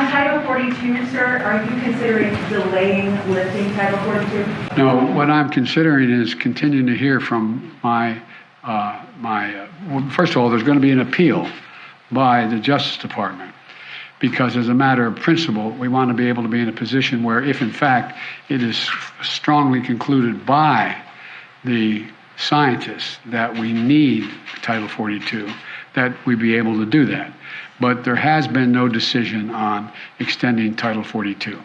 On Title 42, sir, are you considering delaying lifting Title 42? No, what I'm considering is continuing to hear from well, first of all, there's going to be an appeal by the Justice Department, because as a matter of principle, we want to be able to be in a position where if in fact it is strongly concluded by the scientists that we need Title 42, that we be able to do that. But there has been no decision on extending Title 42.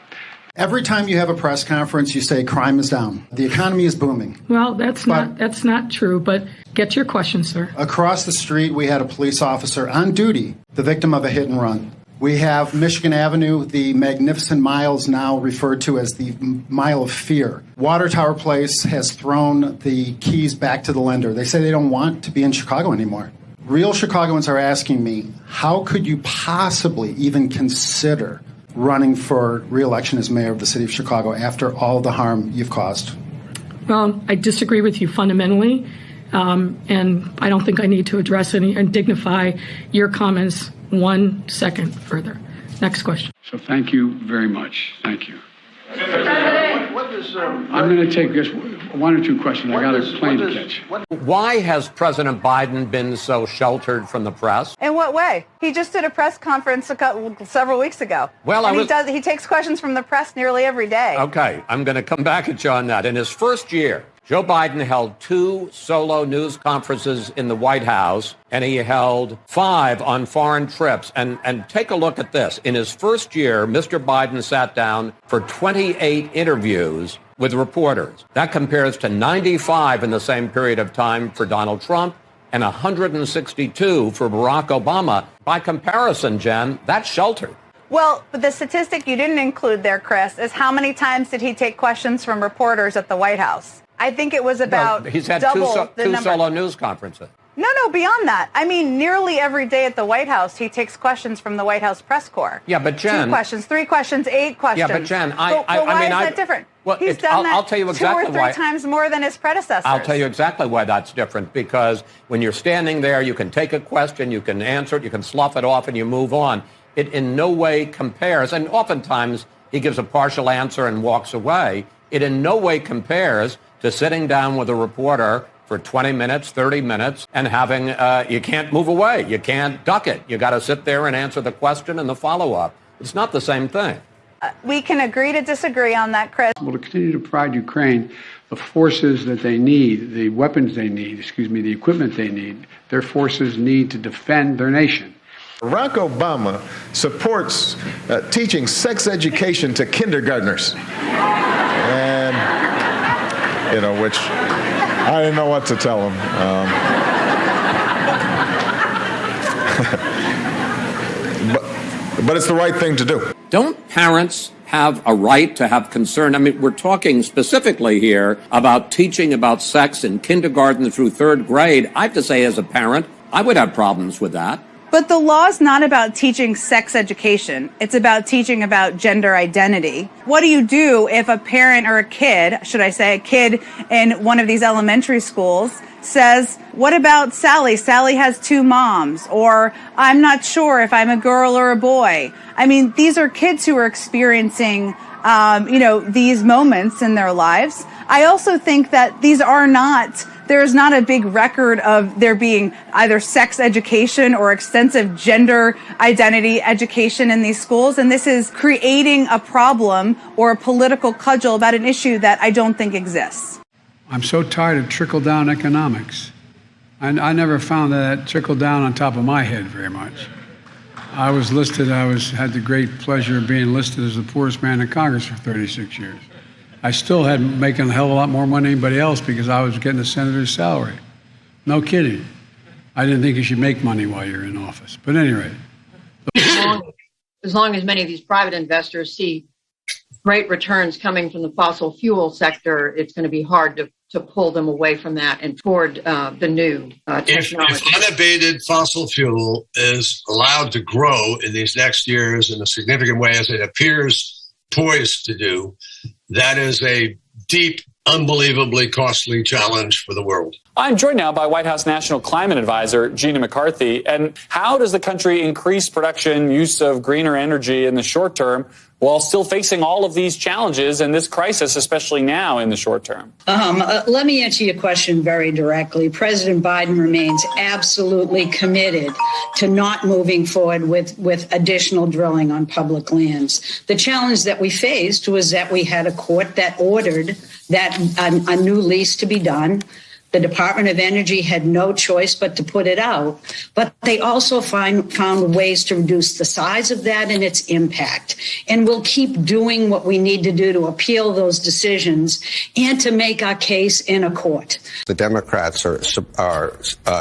Every time you have a press conference, you say crime is down. The economy is booming. Well, that's not true, but get your question, sir. Across the street, we had a police officer on duty, the victim of a hit and run. We have Michigan Avenue, the magnificent miles now referred to as the Mile of Fear. Water Tower Place has thrown the keys back to the lender. They say they don't want to be in Chicago anymore. Real Chicagoans are asking me, how could you possibly even consider running for re-election as mayor of the city of Chicago after all the harm you've caused? Well, I disagree with you fundamentally, and I don't think I need to address and dignify your comments 1 second further. Next question. So thank you very much. Thank you. I'm going to take just one or two questions. I got a plane to catch. Why has President Biden been so sheltered from the press? In what way? He just did a press conference several weeks ago. Well, he takes questions from the press nearly every day. Okay, I'm going to come back at you on that. In his first year, Joe Biden held 2 solo news conferences in the White House, and he held 5 on foreign trips. And take a look at this. In his first year, Mr. Biden sat down for 28 interviews with reporters. That compares to 95 in the same period of time for Donald Trump and 162 for Barack Obama. By comparison, Jen, that's sheltered. Well, but the statistic you didn't include there, Chris, is how many times did he take questions from reporters at the White House? I think it was about he's had double two solo news conferences. No, beyond that. I mean, nearly every day at the White House, he takes questions from the White House press corps. Yeah, but Jen... 2 questions, 3 questions, 8 questions. Yeah, but Jen, why is that different? Well, he's done that I'll tell you exactly 2 or 3 times more than his predecessors. I'll tell you exactly why that's different, because when you're standing there, you can take a question, you can answer it, you can slough it off, and you move on. It in no way compares, and oftentimes he gives a partial answer and walks away. It in no way compares to sitting down with a reporter for 20 minutes, 30 minutes, and having, you can't move away. You can't duck it. You got to sit there and answer the question and the follow-up. It's not the same thing. We can agree to disagree on that, Chris. Well, to continue to provide Ukraine the forces that they need, the weapons they need, the equipment they need, their forces need to defend their nation. Barack Obama supports teaching sex education to kindergartners. And, which I didn't know what to tell him. But it's the right thing to do. Don't parents have a right to have concern? I mean, we're talking specifically here about teaching about sex in kindergarten through 3rd grade. I have to say, as a parent, I would have problems with that. But the law is not about teaching sex education. It's about teaching about gender identity. What do you do if a parent or a kid, should I say a kid in one of these elementary schools, says, what about Sally? Sally has 2 moms, or I'm not sure if I'm a girl or a boy. I mean, these are kids who are experiencing, these moments in their lives. I also think that there is not a big record of there being either sex education or extensive gender identity education in these schools. And this is creating a problem or a political cudgel about an issue that I don't think exists. I'm so tired of trickle-down economics. I never found that trickled down on top of my head very much. I was listed, had the great pleasure of being listed as the poorest man in Congress for 36 years. I still had making a hell of a lot more money than anybody else because I was getting a senator's salary. No kidding. I didn't think you should make money while you're in office. But at any rate. As long as many of these private investors see great returns coming from the fossil fuel sector, it's going to be hard to pull them away from that and toward the new technology. If unabated fossil fuel is allowed to grow in these next years in a significant way, as it appears poised to do, that is a deep, unbelievably costly challenge for the world. I'm joined now by White House National Climate Advisor Gina McCarthy. And how does the country increase production, use of greener energy in the short term while still facing all of these challenges and this crisis, especially now in the short term? Let me answer your question very directly. President Biden remains absolutely committed to not moving forward with additional drilling on public lands. The challenge that we faced was that we had a court that ordered that a new lease to be done. The Department of Energy had no choice but to put it out, but they also found ways to reduce the size of that and its impact. And we'll keep doing what we need to do to appeal those decisions and to make our case in a court. The Democrats are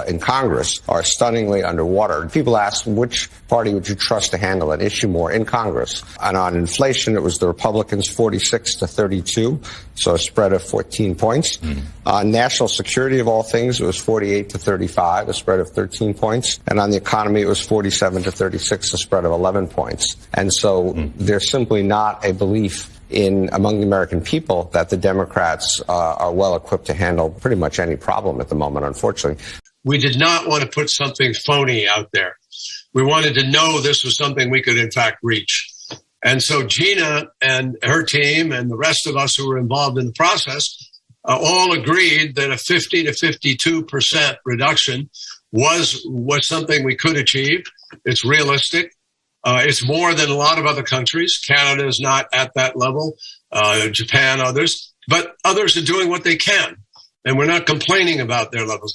in Congress are stunningly underwater. People ask, which party would you trust to handle an issue more in Congress? And on inflation, it was the Republicans 46 to 32, so a spread of 14 points. On national security, of all things, it was 48 to 35, a spread of 13 points. And on the economy, it was 47 to 36, a spread of 11 points. And so there's simply not a belief among the American people that the Democrats are well equipped to handle pretty much any problem at the moment, unfortunately. We did not want to put something phony out there. We wanted to know this was something we could, in fact, reach. And so Gina and her team and the rest of us who were involved in the process all agreed that a 50 to 52% reduction was something we could achieve. It's realistic. It's more than a lot of other countries. Canada is not at that level. Japan, others. But others are doing what they can. And we're not complaining about their levels.